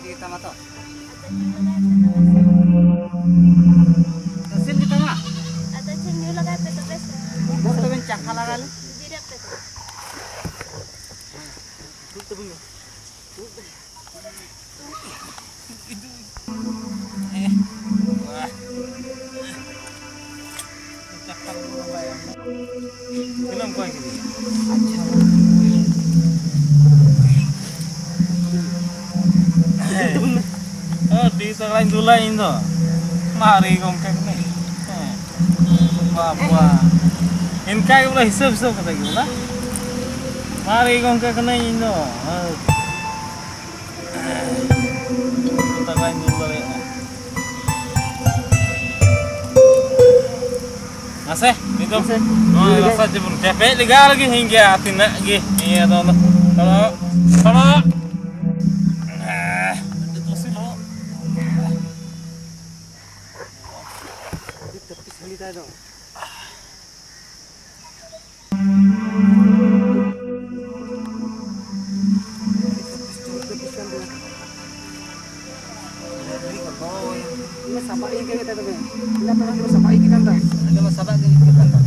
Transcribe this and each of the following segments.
kita mata. Hasil kita mah. आता चेन्नई लगाए पे तो बेस्ट है Bos tuh bencak kalah kali. जीरे पे तो Tuh bung. Wah. Cakap dulu bayang. Kenapa kau gini? Oh, di lain dulu itu. Mari kau kene. Wah. Inkai ulah hisap-hisap kata gula. Mari kau kene itu. Kita lain dulu ya. Masih, itu. Oh, rasa jebur capek liga lagi hingga hati nak lagi. Iya toh. Kalau itu sih lo. Tapi sekali tadi dong. Ini sabar ini kita tuh. Ini apa yang sabar ini kan tak? Ada masalah gini kita kan.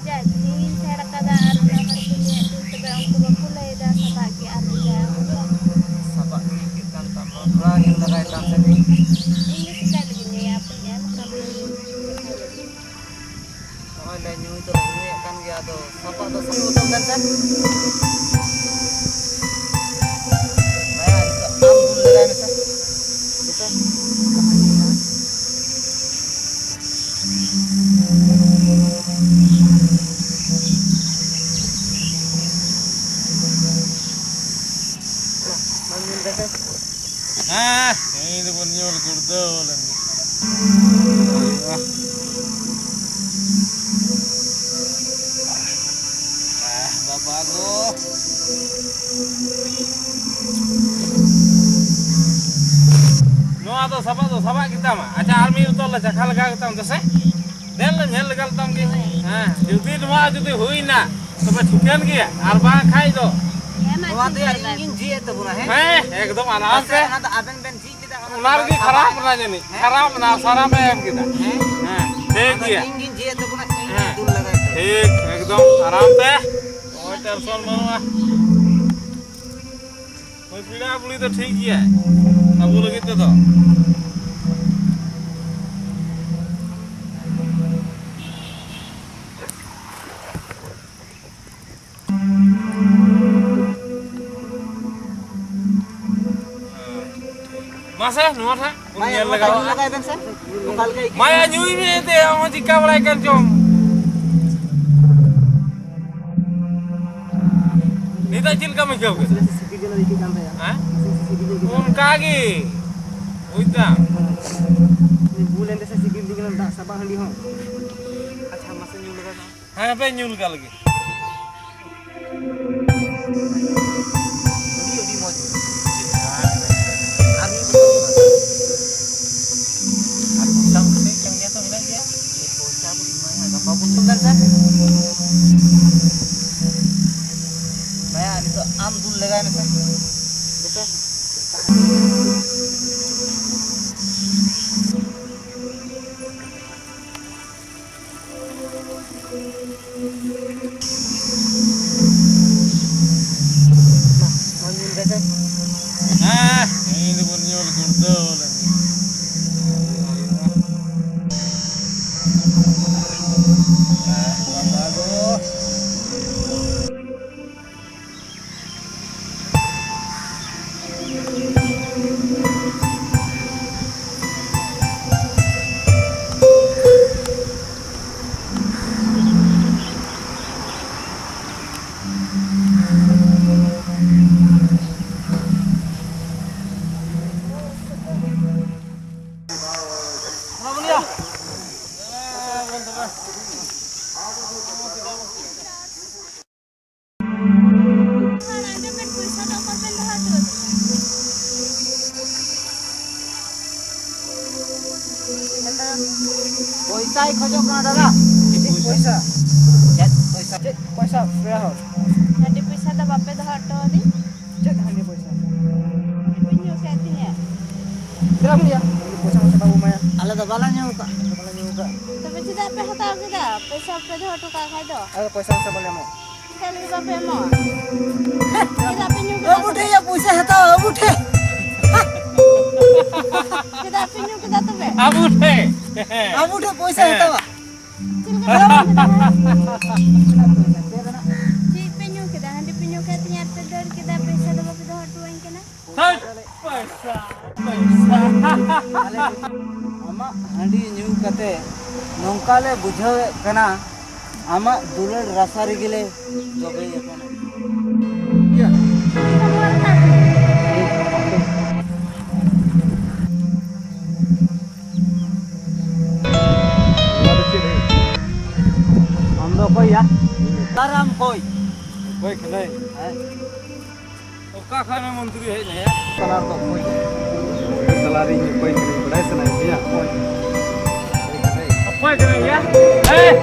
jadi saya rasa ada arna berpunya itu juga untuk mulai dah sabagi arna Sabak kita tak mau yang lagai tangan. ini sekali gini ya punya kami Oh, lenyu itu lenyu kan dia tuh. Sabak tuh semua tuh kan kan. Bayar itu ambul lagai masa. Betul. Ah, ini pun nyul kurdolan. Bapak aku. No atau sama kita mah. Aja army itu lah cakal gak kita untuk sih. Dan lah nyel gal tam ki. Ah, juti dua juti hui na. Sampai chukian ki ya. Arba khai do. Wah tuh ya ingin ji itu pun he. Ekdom aram se. Ada abang dan ji kita. Ular ki kharap na jani. Kharap na sarap em kita. ठीक है ingin ji itu pun dul lagai. ठीक एकदम आराम से कोई tension मत लो कोई पीड़ा पुली तो ठीक ही है अब वो लगे तो masa nomor ha Maya lagai bang sah. Lokal kai. Maya nyui ni te ang jika balaikan jom. Ni tak cil kami jauh ke? CCTV na dikit kan ya. Hah? CCTV dikit. Unka lagi. Uita. Ni bulan desa CCTV dikit tak sabah handi ho. Acha masa nyul lagai. Hah, apa nyul ka lagi? Di mo. Bayar itu amdul lagai masa. Betul. Ah, ini pun nyul kurdo lagi. पैसा खोजो कहाँ डाला पैसा पैसा पैसा fresh हो Jadi bisa ada bapak dah hot di. Cheque हंडी पैसा Ini punya saya Kenapa ya? Pesa masa babu maya. Ala dah balanya uka. Kepala juga. Tapi tidak pe hata kita. Pesa pe do tu ka khai do. Ada pesa masa boleh mau. Sekali ba pe mo. Kita pe nyuga. Abu deh ya puasa hata abu deh. Kita pe nyuga kita tu be. Abu deh. Abu deh puasa hata. Ci pe nyuga kita handi pe nyuga tiap pe do kita pesa do pe do tu ang kena. Pesa. Ama handi nyu kate nongkale bujhaw kana ama dular rasari gile joge yakana. Iya. Kita buat tak. Ada ciri. Amdo koi ya? Taram koi. Koi kenai. Oka khana mantri hai na ya. Kanar to koi. Salari ni koi kenai. Berai senai dia. Koi. Koi kenai. Apa kena ya? Eh.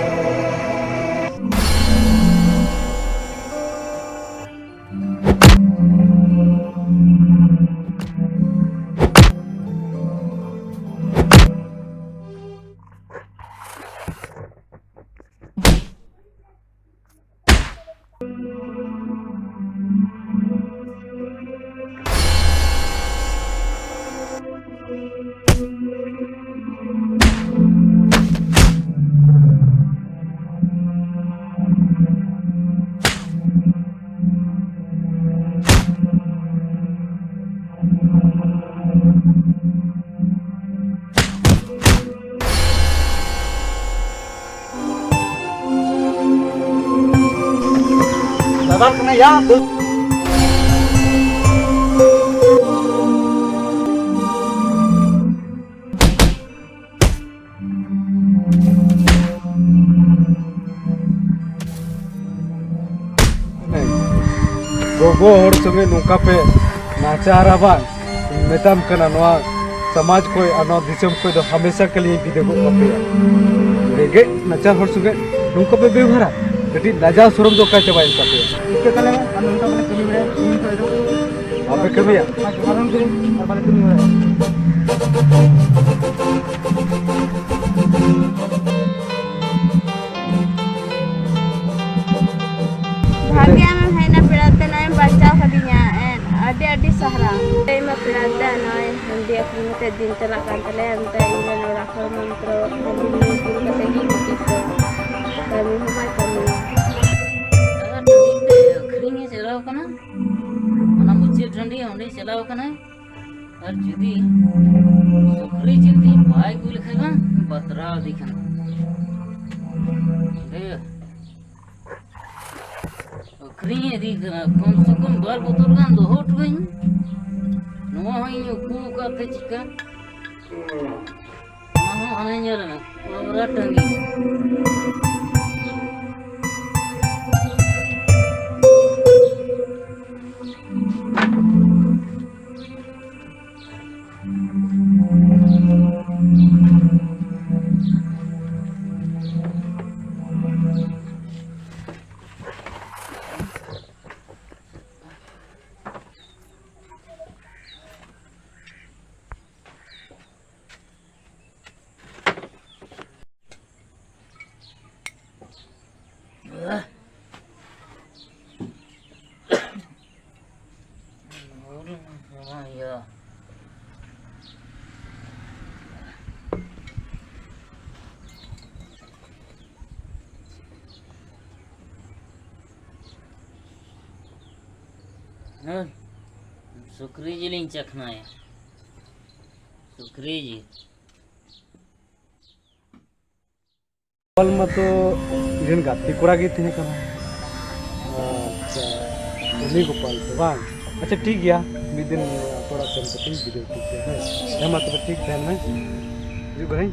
Dadar kenai ya. Tuh. Gogo हर संगे नौका पे नाचारा बान मेताम कना नवा समाज को अनो दिसम को दो हमेशा के लिए विदे को पे रेगे नाचा हर संगे नौका पे बेवहारा कटी लाजा शरम दो का चबाइन का पे इके तले अन नौका पे कमी बड़े इन तो दो आपे कमी या मालूम करी और बाले कमी बड़े Bahagia hai na pirata na yung baca kadinya en adi sahra tay ma pirata na hindi ako mate din talakan tale ante ilan ora ko mantro hindi puro kate gitu kami humay kami खरींगे चलाओ कना मना मुझे ठंडी होने चलाओ कना और जुदी सुखरी जिंदी भाई को लिखेगा बतराव दिखना दे खरींगे दिखना कम से कम बार बोतल गान दो होट गई नवा होई को करते चिका ना आने जरा और टंगी ya सुखरी जिलिंग चखना है सुखरी जी बल में तो इधन गाती कोड़ा गई थी कना अच्छा उन्हीं को पाल तो बांग अच्छा ठीक गया मिदिन थोड़ा सा ठीक वीडियो ठीक है हम तो ठीक ध्यान में जो भाई